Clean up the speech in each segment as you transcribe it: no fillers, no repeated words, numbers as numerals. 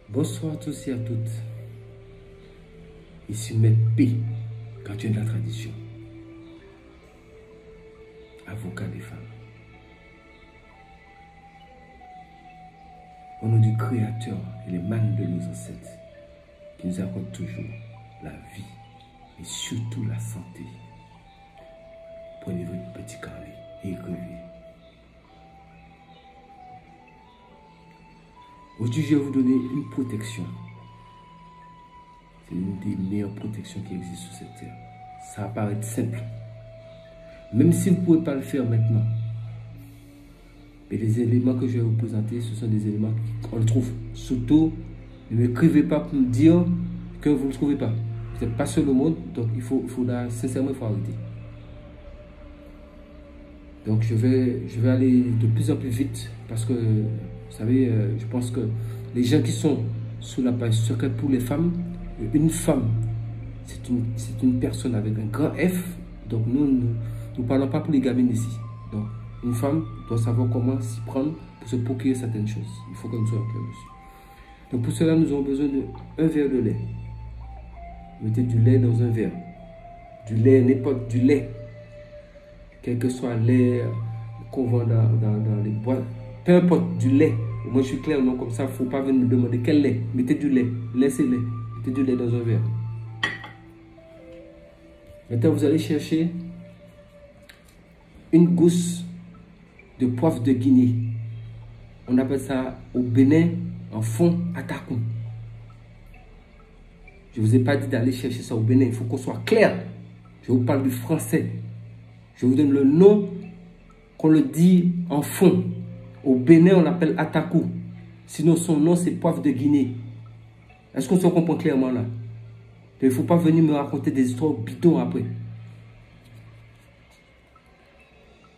Bonsoir à tous et à toutes. Ici Maître P, gardien de la tradition, avocat des femmes. Au nom du Créateur et les mannes de nos ancêtres, qui nous accordent toujours la vie et surtout la santé. Prenez votre petit carnet et écrivez. Aujourd'hui, je vais vous donner une protection. C'est une des meilleures protections qui existent sur cette terre. Ça va paraître simple. Même si vous ne pouvez pas le faire maintenant. Mais les éléments que je vais vous présenter, ce sont des éléments qu'on le trouve. Surtout, ne m'écrivez pas pour me dire que vous ne le trouvez pas. Vous n'êtes pas seul au monde, donc sincèrement, il faut arrêter. Donc je vais aller de plus en plus vite parce que, vous savez, je pense que les gens qui sont sous la page secrète pour les femmes, une femme, c'est une personne avec un grand F. Donc nous ne parlons pas pour les gamines ici. Donc une femme doit savoir comment s'y prendre pour se procurer certaines choses. Il faut que nous soyons clairs dessus. Donc pour cela, nous avons besoin d'un verre de lait. Mettez du lait dans un verre. Du lait, n'importe du lait. Quel que soit lait qu'on vend dans les boîtes. Peu importe, du lait. Moi je suis clair, non, comme ça, il ne faut pas venir me demander quel lait. Mettez du lait. Laissez-le. Mettez du lait dans un verre. Maintenant, vous allez chercher une gousse de poivre de Guinée. On appelle ça au Bénin en fond atakou. Je ne vous ai pas dit d'aller chercher ça au Bénin. Il faut qu'on soit clair. Je vous parle du français. Je vous donne le nom qu'on le dit en fond. Au Bénin, on l'appelle atakou. Sinon, son nom, c'est poivre de Guinée. Est-ce qu'on se comprend clairement là? Il ne faut pas venir me raconter des histoires bidons après.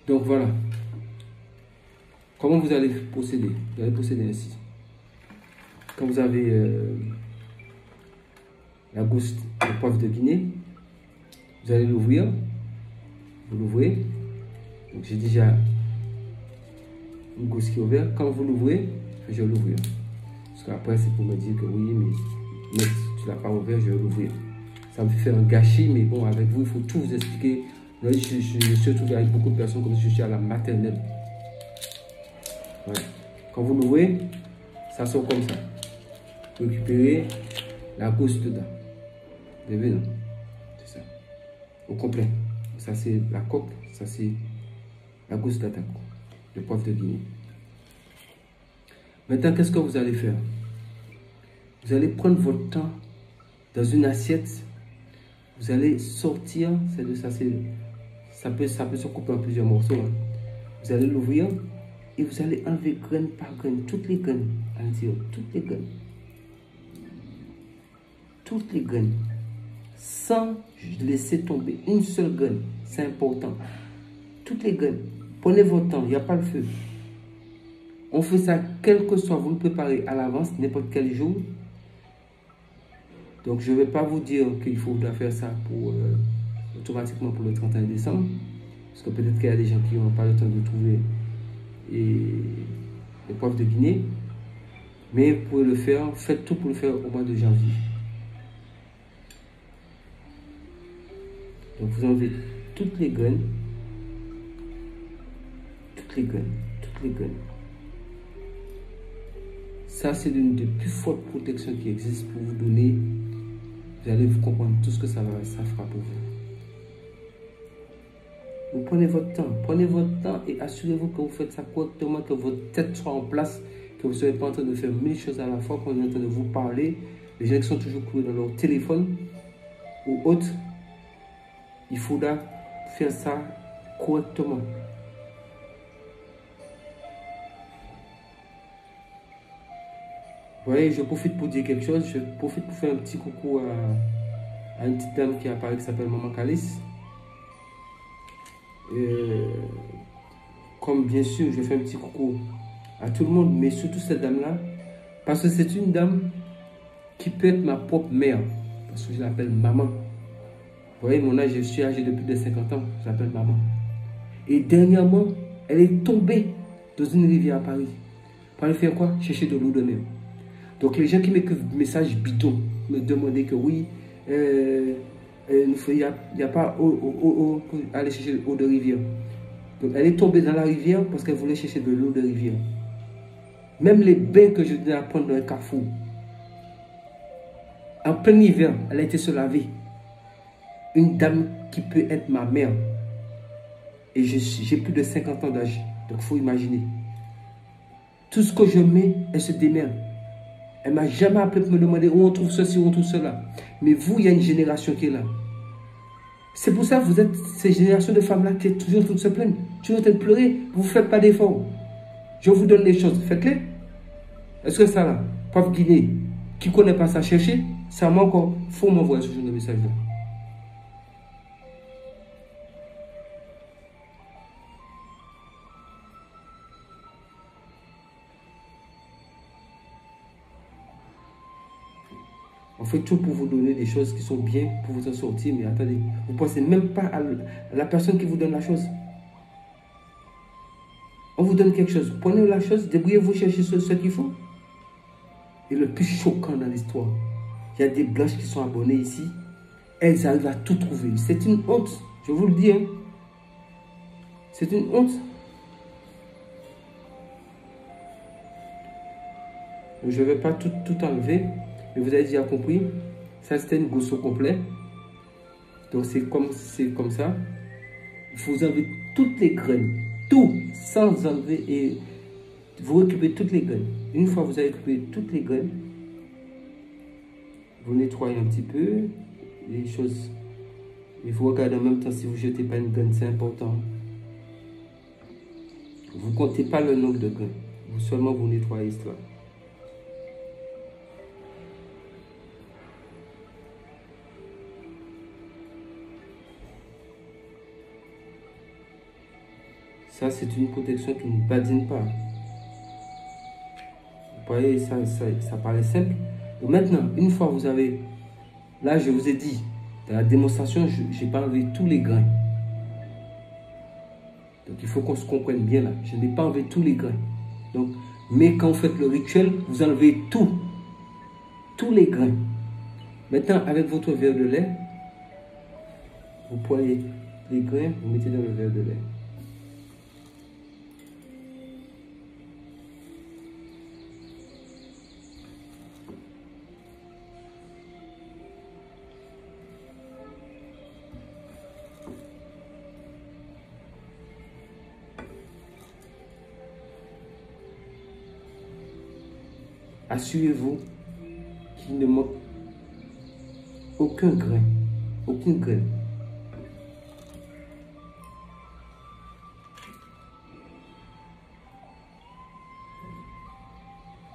Donc voilà. Comment vous allez procéder? Vous allez procéder ainsi. Quand vous avez la gousse de poivre de Guinée, vous allez l'ouvrir. Vous l'ouvrez. Donc j'ai déjà une gousse qui est ouverte. Quand vous l'ouvrez, je vais l'ouvrir. Parce qu'après, c'est pour me dire que oui, mais tu ne l'as pas ouvert, je vais l'ouvrir. Ça me fait un gâchis, mais bon, avec vous, il faut tout vous expliquer. Là, je suis retrouvé avec beaucoup de personnes comme si je suis à la maternelle. Voilà. Quand vous l'ouvrez, ça sort comme ça. Vous récupérez la gousse dedans. Vous avez vu, non? C'est ça. Au complet. Ça, c'est la coque. Ça, c'est la gousse d'atakou. Le poivre de Guinée. Maintenant, qu'est-ce que vous allez faire? Vous allez prendre votre temps dans une assiette. Vous allez sortir. Ça peut se couper en plusieurs morceaux. Hein. Vous allez l'ouvrir et vous allez enlever graine par graine. Toutes les graines. À l'intérieur. Toutes les graines. Toutes les graines. Sans laisser tomber une seule graine. C'est important. Toutes les graines. Prenez votre temps. Il n'y a pas le feu. On fait ça quel que soit. Vous le préparez à l'avance, n'importe quel jour. Donc, je ne vais pas vous dire qu'il faut faire ça automatiquement pour le 31 décembre. Parce que peut-être qu'il y a des gens qui n'ont pas le temps de trouver les poivres de Guinée. Mais vous pouvez le faire. Faites tout pour le faire au mois de janvier. Donc, vous enlevez toutes les graines. Toutes les graines. Toutes les graines. Ça, c'est l'une des plus fortes protections qui existent pour vous donner. Vous allez vous comprendre tout ce que ça fera pour vous. Vous prenez votre temps et assurez-vous que vous faites ça correctement, que votre tête soit en place, que vous ne soyez pas en train de faire 1000 choses à la fois, qu'on est en train de vous parler. Les gens qui sont toujours coulés dans leur téléphone ou autre, il faudra faire ça correctement. Vous voyez, je profite pour dire quelque chose. Je profite pour faire un petit coucou à une petite dame qui apparaît, qui s'appelle Maman Calice. Comme bien sûr, je fais un petit coucou à tout le monde, mais surtout cette dame-là, parce que c'est une dame qui peut être ma propre mère, parce que je l'appelle maman. Vous voyez, mon âge, je suis âgé de plus de 50 ans, je l'appelle maman. Et dernièrement, elle est tombée dans une rivière à Paris. Pour aller faire quoi? Chercher de l'eau de mer. Donc les gens qui m'écrivent des messages bidons, me demandaient que oui, il n'y a pas eau, aller chercher l'eau de rivière. Donc elle est tombée dans la rivière parce qu'elle voulait chercher de l'eau de rivière. Même les bains que je donnais à prendre dans un carrefour, en plein hiver, elle a été se laver. Une dame qui peut être ma mère. Et j'ai plus de 50 ans d'âge. Donc il faut imaginer. Tout ce que je mets, elle se démerde. Elle ne m'a jamais appelé pour me demander où on trouve ceci, où on trouve cela. Mais vous, il y a une génération qui est là. C'est pour ça que vous êtes cette génération de femmes-là qui est toujours en train de se plaindre, toujours en train de pleurer. Vous ne faites pas d'efforts. Je vous donne les choses, faites-les. Est-ce que ça là, pauvre Guinée, qui ne connaît pas ça, chercher, ça manque encore. Il faut m'envoyer ce genre de message-là. On fait tout pour vous donner des choses qui sont bien pour vous en sortir, mais attendez, vous ne pensez même pas à la personne qui vous donne la chose. On vous donne quelque chose, prenez la chose, débrouillez-vous, cherchez ce qu'il faut. Et le plus choquant dans l'histoire, il y a des blanches qui sont abonnées ici, elles arrivent à tout trouver. C'est une honte, je vous le dis. Hein. C'est une honte. Je ne vais pas tout enlever. Mais vous avez déjà compris, ça c'était une gousse au complet. Donc c'est comme ça. Il faut enlever toutes les graines. Tout, sans enlever. Et vous récupérez toutes les graines. Une fois que vous avez récupéré toutes les graines, vous nettoyez un petit peu les choses. Il faut regarder en même temps si vous ne jetez pas une graine, c'est important. Vous ne comptez pas le nombre de graines. Vous seulement vous nettoyez cela. Ça, c'est une protection qui ne badine pas. Vous voyez, ça paraît simple. Donc maintenant, une fois que vous avez... Là, je vous ai dit, dans la démonstration, je n'ai pas enlevé tous les grains. Donc, il faut qu'on se comprenne bien là. Je n'ai pas enlevé tous les grains. Donc, mais quand vous faites le rituel, vous enlevez tout. Tous les grains. Maintenant, avec votre verre de lait, vous prenez les grains, vous mettez dans le verre de lait. Assurez-vous qu'il ne manque aucun grain, aucune graine.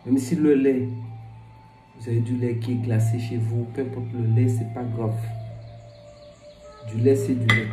Même si le lait, vous avez du lait qui est glacé chez vous, peu importe le lait, c'est pas grave. Du lait, c'est du lait.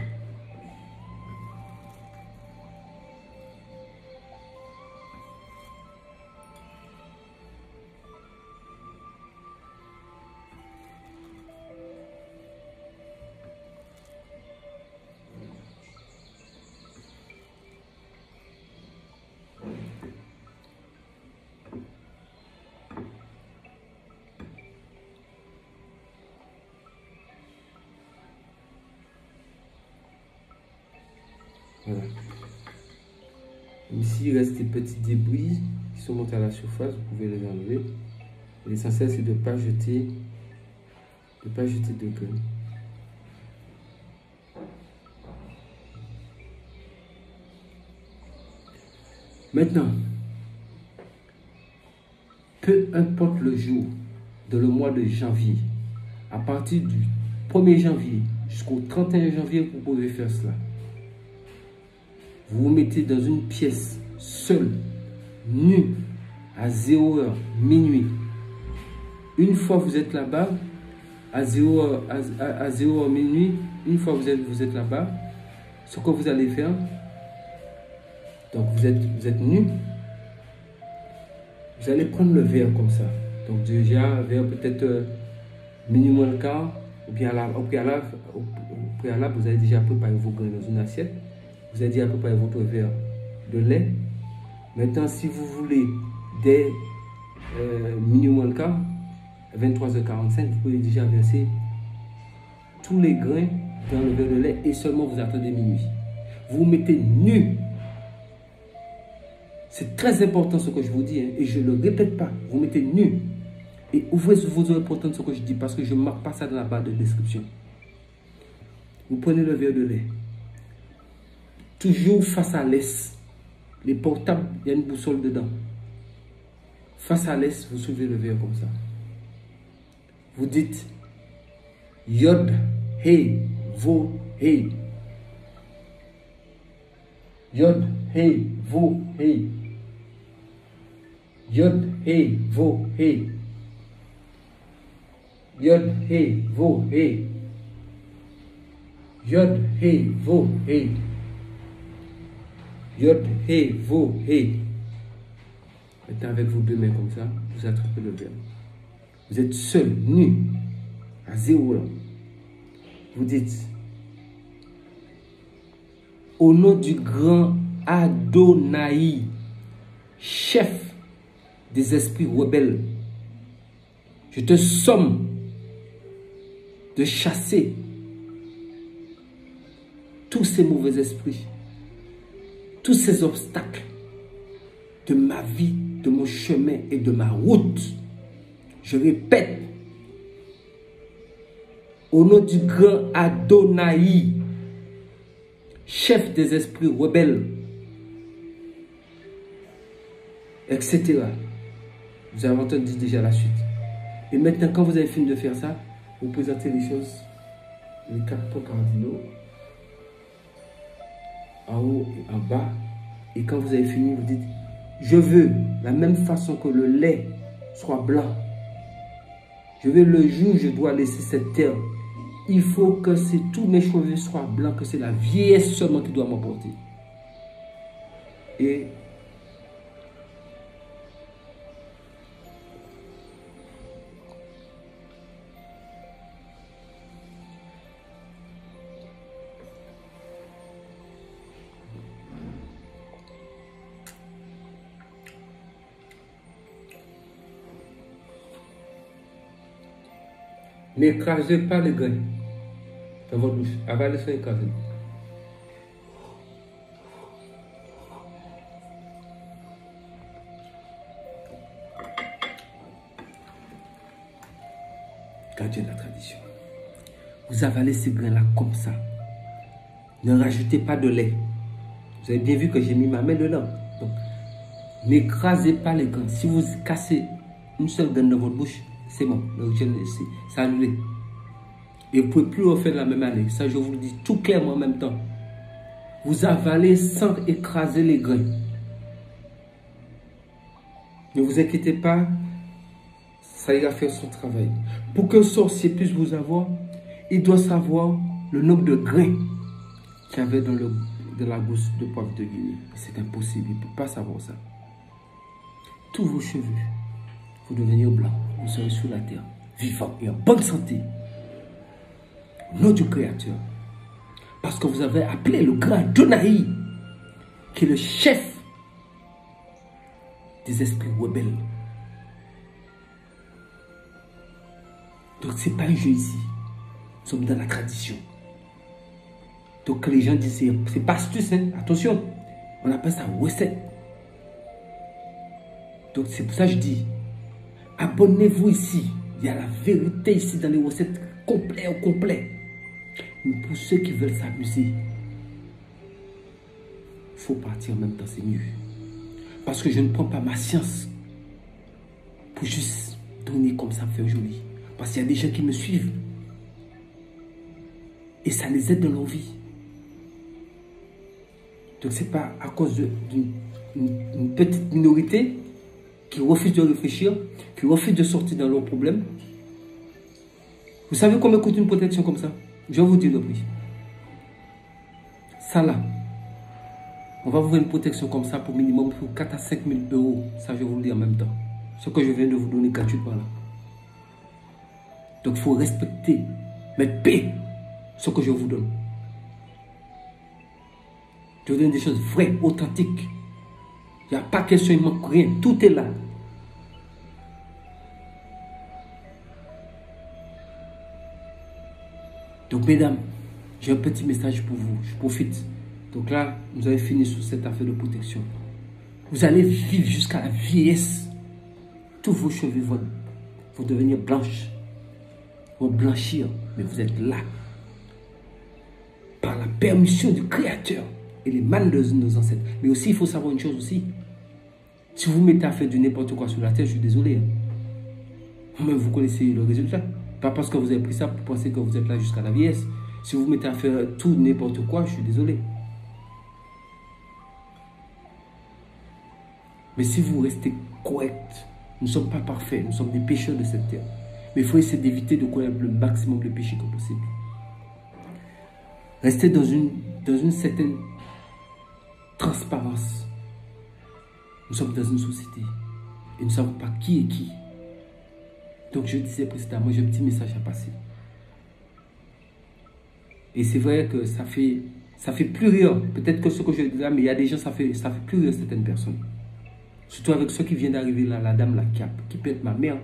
Voilà. Ici, il reste des petits débris qui sont montés à la surface, vous pouvez les enlever. L'essentiel, c'est de ne pas jeter de graines. Maintenant, peu importe le jour de le mois de janvier, à partir du 1er janvier jusqu'au 31 janvier, vous pouvez faire cela. Vous vous mettez dans une pièce seule, nue, à 0 heure, minuit. Une fois que vous êtes là-bas, à 0 heure, minuit, une fois que vous êtes là-bas, ce que vous allez faire, donc vous êtes nu, vous allez prendre le verre comme ça. Donc déjà, verre peut-être minimum le quart, au préalable, vous avez déjà préparé vos grains dans une assiette. Vous avez déjà préparé votre verre de lait. Maintenant, si vous voulez des minuit moins le quart, 23h45, vous pouvez déjà verser tous les grains dans le verre de lait et seulement vous attendez minuit. Vous mettez nu. C'est très important ce que je vous dis, hein, et je ne le répète pas. Vous mettez nu. Et ouvrez vos oreilles pour entendre ce que je dis parce que je ne marque pas ça dans la barre de description. Vous prenez le verre de lait. Toujours face à l'est. Les portables, il y a une boussole dedans. Face à l'est, vous soulevez le verre comme ça. Vous dites Yod, Hey, Vo, Hey. Yod, Hey, Vo, Hey. Yod, Hey, Vo, Hey. Yod, Hey, Vo, Hey. Yod, Hey, Vo, Hey. Yod, Hey, Vo, Hey. Maintenant, avec vos deux mains comme ça, vous attrapez le verbe. Vous êtes seul, nu, à zéro là. Vous dites, au nom du grand Adonai, chef des esprits rebelles, je te somme de chasser tous ces mauvais esprits, tous ces obstacles de ma vie, de mon chemin et de ma route. Je répète, au nom du grand Adonai, chef des esprits rebelles, etc. Vous avez entendu déjà la suite. Et maintenant, quand vous avez fini de faire ça, vous présentez les choses, les 4 points cardinaux, en haut et en bas. Et quand vous avez fini, vous dites, je veux, la même façon que le lait soit blanc, je veux le jour où je dois laisser cette terre, il faut que tous mes cheveux soient blancs, que c'est la vieillesse seulement qui doit m'emporter. Et n'écrasez pas les grains dans votre bouche. Avalez sans écraser. Gardez la tradition. Vous avalez ces grains-là comme ça. Ne rajoutez pas de lait. Vous avez bien vu que j'ai mis ma main dedans. Donc, n'écrasez pas les grains. Si vous cassez une seule graine dans votre bouche, c'est bon. C'est annulé. Et vous ne pouvez plus refaire la même année. Ça, je vous le dis tout clairement en même temps. Vous avalez sans écraser les grains. Ne vous inquiétez pas, ça ira faire son travail. Pour qu'un sorcier puisse vous avoir, il doit savoir le nombre de grains qu'il y avait dans la gousse de poivre de Guinée. C'est impossible, il ne peut pas savoir ça. Tous vos cheveux vont devenir blancs. Vous serez sur la terre, vivant et en bonne santé. Au nom du Créateur. Parce que vous avez appelé le grand Adonai, qui est le chef des esprits rebelles. Donc ce n'est pas un jeu ici. Nous sommes dans la tradition. Donc les gens disent, c'est pas astuce, hein? Attention. On appelle ça recette. Donc c'est pour ça que je dis, abonnez-vous ici. Il y a la vérité ici dans les recettes complètes au complet. Mais pour ceux qui veulent s'amuser, il faut partir en même temps, c'est mieux. Parce que je ne prends pas ma science pour juste donner comme ça, faire joli. Parce qu'il y a des gens qui me suivent. Et ça les aide dans leur vie. Donc ce n'est pas à cause d'une petite minorité qui refuse de réfléchir, qui refuse de sortir dans leurs problèmes. Vous savez combien coûte une protection comme ça? Je vais vous dire le prix. Ça là, on va vous faire une protection comme ça pour minimum pour 4 à 5 000 euros. Ça, je vous le dis en même temps. Ce que je viens de vous donner gratuitement là. Donc, il faut respecter, mais payer ce que je vous donne. Je vous donne des choses vraies, authentiques. Il n'y a pas question, il manque rien. Tout est là. Donc, mesdames, j'ai un petit message pour vous. Je profite. Donc là, vous avez fini sur cette affaire de protection. Vous allez vivre jusqu'à la vieillesse. Tous vos cheveux vont devenir blanches. Vont blanchir. Mais vous êtes là. Par la permission du Créateur et les mains de nos ancêtres. Mais aussi, il faut savoir une chose aussi. Si vous mettez à faire du n'importe quoi sur la terre, je suis désolé. Mais vous connaissez le résultat. Pas parce que vous avez pris ça pour penser que vous êtes là jusqu'à la vieillesse. Si vous mettez à faire tout n'importe quoi, je suis désolé. Mais si vous restez correct, nous ne sommes pas parfaits, nous sommes des pécheurs de cette terre. Mais il faut essayer d'éviter de connaître le maximum de péchés que possible. Restez dans une certaine transparence. Nous sommes dans une société et nous ne savons pas qui est qui. Donc je disais précédemment, j'ai un petit message à passer. Et c'est vrai que ça fait plus rire. Peut-être que ce que je dis là, mais il y a des gens, ça fait plus rire certaines personnes. Surtout avec ceux qui viennent d'arriver là, la dame là, qui peut être ma mère.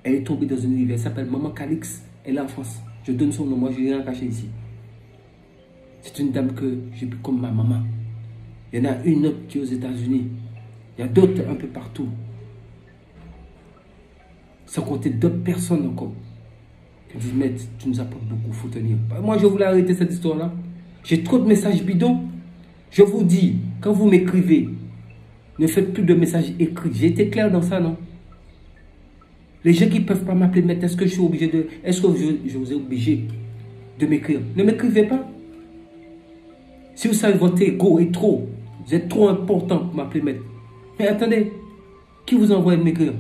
Elle est tombée dans une rivière, elle s'appelle Maman Calix. Elle est en France. Je donne son nom, moi je n'ai rien caché ici. C'est une dame que j'ai pris comme ma maman. Il y en a une autre qui est aux États-Unis. Il y a d'autres un peu partout. Sans compter d'autres personnes encore. Qui disent, mais tu nous apportes beaucoup, il faut tenir. Moi je voulais arrêter cette histoire-là. J'ai trop de messages bidons. Je vous dis, quand vous m'écrivez, ne faites plus de messages écrits. J'ai été clair dans ça, non? Les gens qui ne peuvent pas m'appeler, mais est-ce que je suis obligé de... Est-ce que je vous ai obligé de m'écrire? Ne m'écrivez pas. Si vous savez votre ego est trop, vous êtes trop important pour m'appeler maître. Mais attendez, qui vous envoie de m'écrire?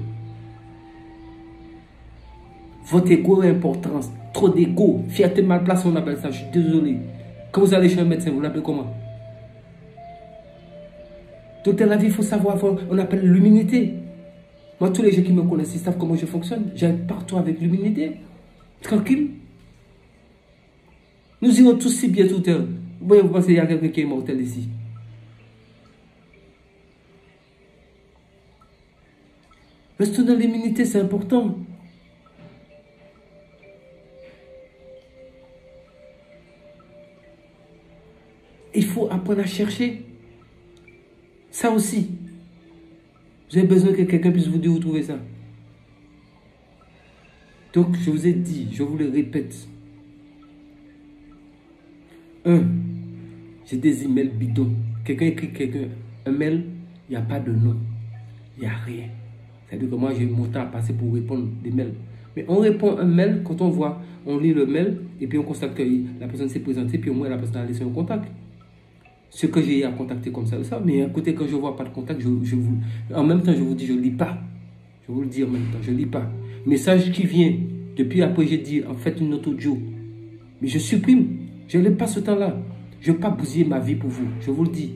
Votre ego est important, trop d'ego, fierté mal placée, on appelle ça, je suis désolé. Quand vous allez chez un médecin, vous l'appelez comment? Donc dans la vie, il faut savoir, on appelle l'humilité. Moi, tous les gens qui me connaissent, ils savent comment je fonctionne. J'arrive partout avec l'humilité. Tranquille. Nous irons tous si bien tout à l'heure. Vous pensez qu'il y a quelqu'un qui est mortel ici? Restons dans l'humilité, c'est important. Il faut apprendre à chercher. Ça aussi. Vous avez besoin que quelqu'un puisse vous dire où trouver ça. Donc, je vous ai dit, je vous le répète. J'ai des emails bidons. Quelqu'un écrit un mail, il n'y a pas de nom. Il n'y a rien. C'est-à-dire que moi, j'ai mon temps à passer pour répondre des mails. Mais on répond un mail quand on voit, on lit le mail, et puis on constate que la personne s'est présentée, puis au moins la personne a laissé un contact. Ce que j'ai à contacter comme ça, mais à côté, quand je ne vois pas de contact, en même temps, je vous dis, je ne lis pas. Je vous le dis en même temps, je ne lis pas. Message qui vient, depuis après, j'ai dit, en fait, une note audio. Mais je supprime. Je n'ai pas ce temps-là. Je ne veux pas bousiller ma vie pour vous. Je vous le dis.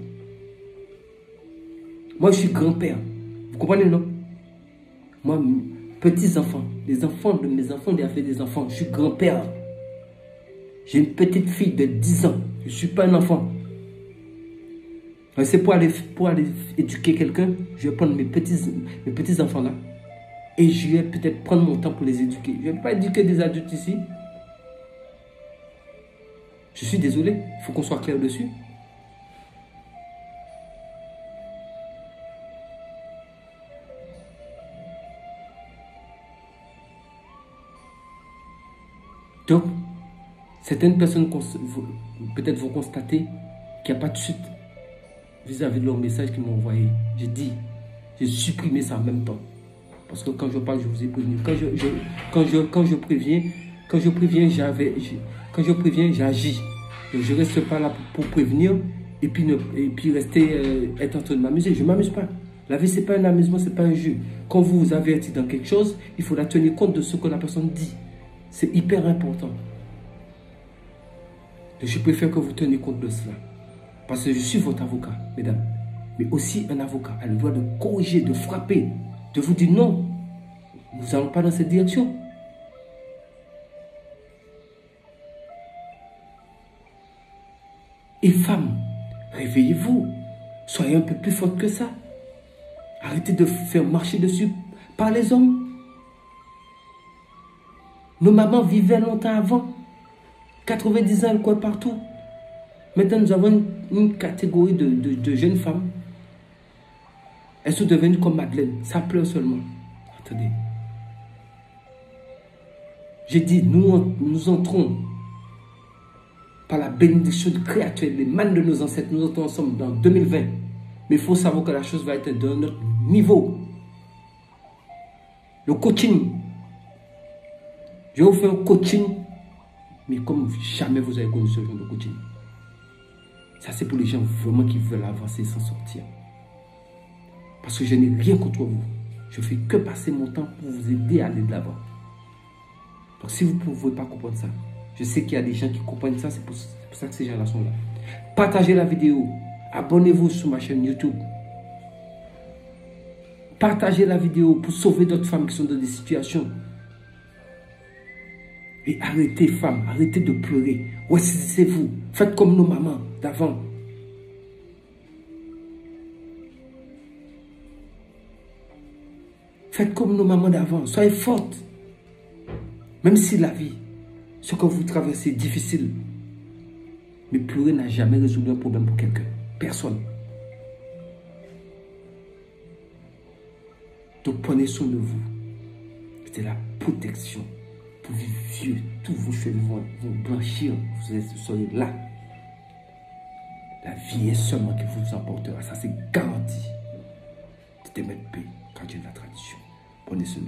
Moi, je suis grand-père. Vous comprenez, non? Moi, petits-enfants. Les enfants de mes enfants, il a fait des enfants. Je suis grand-père. J'ai une petite fille de 10 ans. Je ne suis pas un enfant. C'est pour aller éduquer quelqu'un. Je vais prendre mes petits enfants là. Et je vais peut-être prendre mon temps pour les éduquer. Je ne vais pas éduquer des adultes ici. Je suis désolé. Il faut qu'on soit clair dessus. Donc, certaines personnes peut-être vont constater qu'il n'y a pas de suite vis-à-vis de leur message qu'ils m'ont envoyé. J'ai dit, j'ai supprimé ça en même temps. Parce que quand je parle, je vous ai prévenu. Quand je préviens, j'agis. Je ne reste pas là pour prévenir et puis rester être en train de m'amuser. Je ne m'amuse pas. La vie, ce n'est pas un amusement, ce n'est pas un jeu. Quand vous vous avertissez dans quelque chose, il faut tenir compte de ce que la personne dit. C'est hyper important. Et je préfère que vous teniez compte de cela. Parce que je suis votre avocat, mesdames. Mais aussi un avocat a le droit de corriger, de frapper, de vous dire non, nous n'allons pas dans cette direction. Et femmes, réveillez-vous. Soyez un peu plus fortes que ça. Arrêtez de faire marcher dessus par les hommes. Nos mamans vivaient longtemps avant. 90 ans, elle court partout. Maintenant, nous avons une catégorie de jeunes femmes. Elles sont devenues comme Madeleine. Ça pleure seulement. Attendez. J'ai dit, nous entrons par la bénédiction créature, les mains de nos ancêtres. Nous entrons ensemble dans 2020. Mais il faut savoir que la chose va être d'un autre niveau. Le coaching. Je vais vous faire un coaching, mais comme jamais vous avez connu ce genre de coaching. Ça, c'est pour les gens vraiment qui veulent avancer sans sortir. Parce que je n'ai rien contre vous. Je fais que passer mon temps pour vous aider à aller de l'avant. Donc, si vous ne pouvez pas comprendre ça, je sais qu'il y a des gens qui comprennent ça, c'est pour ça que ces gens-là sont là. Partagez la vidéo. Abonnez-vous sur ma chaîne YouTube. Partagez la vidéo pour sauver d'autres femmes qui sont dans des situations. Et arrêtez, femmes, arrêtez de pleurer. Ressaisissez-vous. Faites comme nos mamans d'avant. Faites comme nos mamans d'avant. Soyez fortes. Même si la vie, ce que vous traversez est difficile. Mais pleurer n'a jamais résolu un problème pour quelqu'un. Personne. Donc prenez soin de vous. C'est la protection. Pour vivre vieux, tous vos cheveux vont blanchir. Vous serez là. La vie est seulement qui vous emportera. Ça, c'est garanti. C'était mettre paix quand il y a la tradition. Prenez soin de vous.